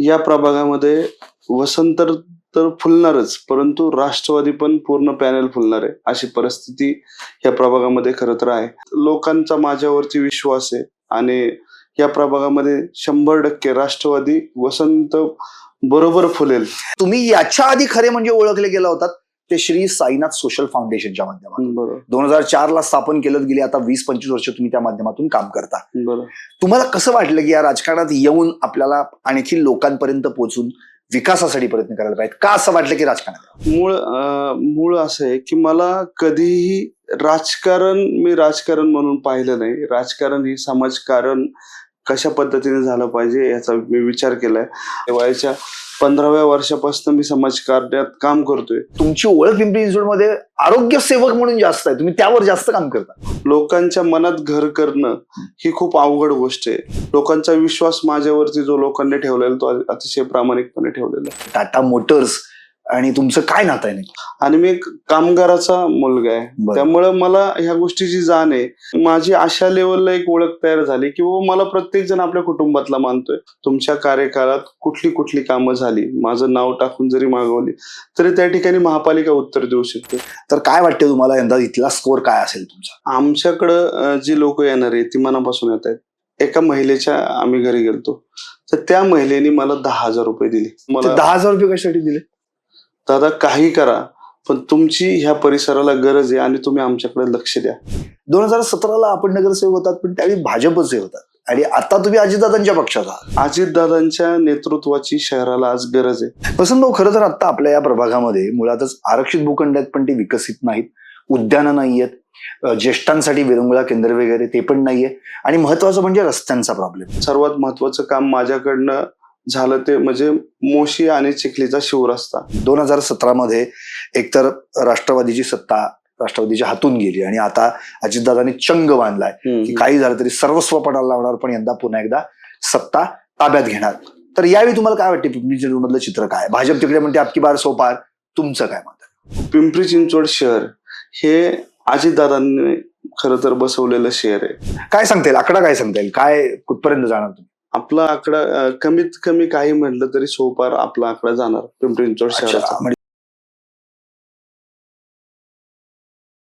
या प्रभागामध्ये वसंत तर फुलणारच, परंतु राष्ट्रवादी पण पूर्ण पॅनल फुलणार आहे अशी परिस्थिती या प्रभागामध्ये खरं तर आहे. लोकांचा माझ्यावरती विश्वास आहे आणि या प्रभागामध्ये 100% राष्ट्रवादी वसंत बरोबर फुलेल. तुम्ही याच्या आधी खरे म्हणजे ओळखले गेला होतात ते श्री साईनाथ सोशल फाउंडेशनच्या माध्यमातून. बरोबर 2004 ला स्थापन केलं गेली. आता 20-25 वर्ष तुम्ही त्या माध्यमातून काम करता. बरोबर. तुम्हाला कसं वाटलं की या राजकारणात येऊन आपल्याला आणखी लोकांपर्यंत पोहोचून विकासासाठी प्रयत्न करायला पाहिजे? का असं वाटलं की राजकारणात? मूळ असं आहे की मला कधीही मी राजकारण म्हणून पाहिलं नाही. राजकारण हे समाजकारण कशा पद्धतीने झालं पाहिजे याचा मी विचार केलाय. वयाच्या 15व्या वर्षापासून मी समाजकार्यात काम करतोय. तुमची ओळख पिंपरी चिंचवडमध्ये आरोग्य सेवक म्हणून जास्त आहे. तुम्ही त्यावर जास्त काम करता. लोकांच्या मनात घर करणं ही खूप अवघड गोष्ट आहे. लोकांचा विश्वास माझ्यावरती जो लोकांनी ठेवलेला तो अतिशय प्रामाणिकपणे ठेवलेला. टाटा मोटर्स आणि तुमचं काय नातं आहे? आणि मी एक कामगाराचा मुलगा आहे, त्यामुळे मला ह्या गोष्टीची जाण आहे. माझी अशा लेवलला एक ओळख तयार झाली की बाबा मला प्रत्येक जण आपल्या कुटुंबातला मानतोय. तुमच्या कार्यकाळात कुठली कामं झाली, माझं नाव टाकून जरी मागवली तरी त्या ठिकाणी महापालिका उत्तर देऊ शकते. तर काय वाटतं तुम्हाला यंदा इथला स्कोर काय असेल तुमचा? आमच्याकडं जी लोक येणार आहेत ती मनापासून येत आहेत. एका महिलेच्या आम्ही घरी गेलतो तर त्या महिलेने मला 10,000 रुपये दिले. मला 10,000 रुपये कशासाठी दिले? दादा काही करा पण तुमची ह्या परिसराला गरज आहे आणि तुम्ही आमच्याकडे लक्ष द्या. 2017ला आपण नगरसेवक होतात पण त्यावेळी भाजपचे होतात आणि आता तुम्ही अजितदादांच्या पक्षात आहात. अजितदादांच्या नेतृत्वाची शहराला आज गरज आहे. वसंत भाऊ, खरं तर आता आपल्या या प्रभागामध्ये मुळातच आरक्षित भूखंड आहेत पण ते विकसित नाहीत. उद्यानं नाहीयेत. ज्येष्ठांसाठी विरंगुळा केंद्र वगैरे ते पण नाहीये. आणि महत्वाचं म्हणजे रस्त्यांचा प्रॉब्लेम. सर्वात महत्वाचं काम माझ्याकडनं झालं ते म्हणजे मोशी आणि चिखलीचा शिवरस्ता. 2017 मध्ये एकतर राष्ट्रवादीची सत्ता राष्ट्रवादीच्या हातून गेली आणि आता अजितदादांनी चंग बांधलाय की काही झालं तरी सर्वस्व पणाला लावणार पण यंदा पुन्हा एकदा सत्ता ताब्यात घेणार. तर यावेळी तुम्हाला काय वाटते पिंपरी चिंचवड मधलं चित्र काय? भाजप तिकडे म्हणते आपकी बार सो पार. तुमचं काय मत आहे? पिंपरी चिंचवड शहर हे अजितदादांनी खरं तर बसवलेलं शहर आहे. काय सांगता येईल? आकडा काय सांगता येईल? काय कुठपर्यंत जाणार तुम्ही? आपला आकडा कमीत कमी काही म्हटलं तरी सोपार आपला आकडा जाणार पिंपरी चिंचवड शहराचा.